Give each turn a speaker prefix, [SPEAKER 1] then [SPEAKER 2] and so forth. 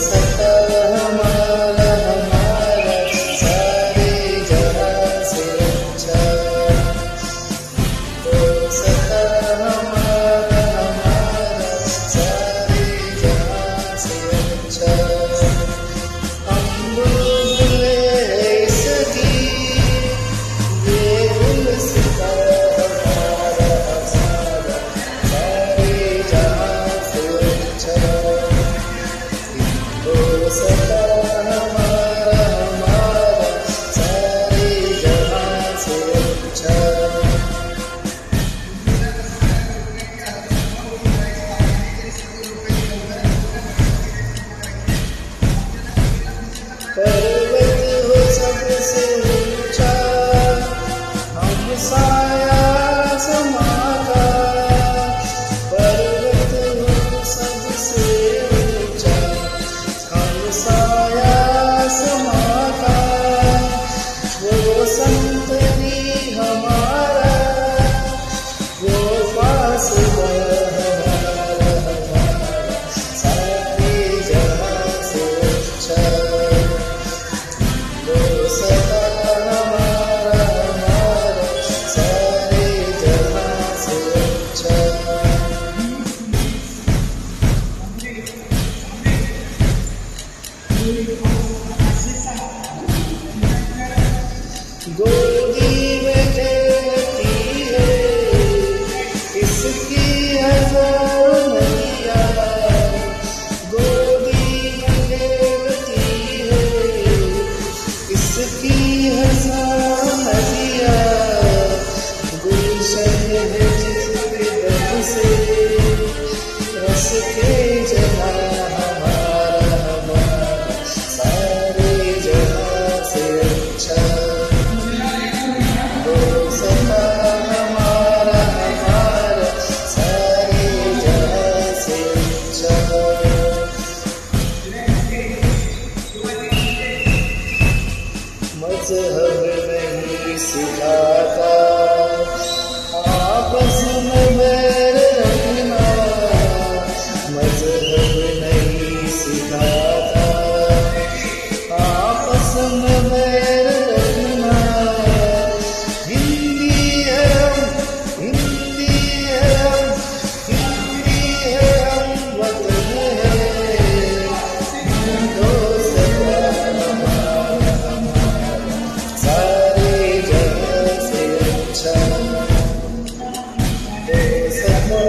[SPEAKER 1] सखा हमारा हमारा सारे जहां से अच्छा, तो सखा हमारा हमारा सारे जहां से अच्छा। हम बुलबुले सगी ये गुलसिता हमारा हमारा सारे जहां से अच्छा, तो सखा हमारा हमारा सारे जहां से अच्छा। पर्वत हो सबसे ऊंचा, हम साया समा का। पर्वत हो सबसे ऊंचा, हम साया समा का। वो संतरी हमारा, वो पास हमारा हमारा सारे जहां से अच्छा, तो सखा हमारा हमारा सारे जहां से अच्छा। गोदी में खेलती है इसकी हजारों नदियाँ, गोदी में खेलती है इसकी हजारों नदियाँ। गुलशन है जिसके दम से रस के जहाँ हमारा हमारा सारे जहाँ से अच्छा, तो सखा हमारा हमारा सारे जहाँ से अच्छा। मजहब नहीं सिखाता आपस में बैर रखना, मजहब नहीं सिखाता आपस में बैर रखना। हिंदी है हम, हिंदी है हम, हिंदी है हम, वतन है, तो सखा हमारा हमारा सारे जहां से अच्छा, तो सखा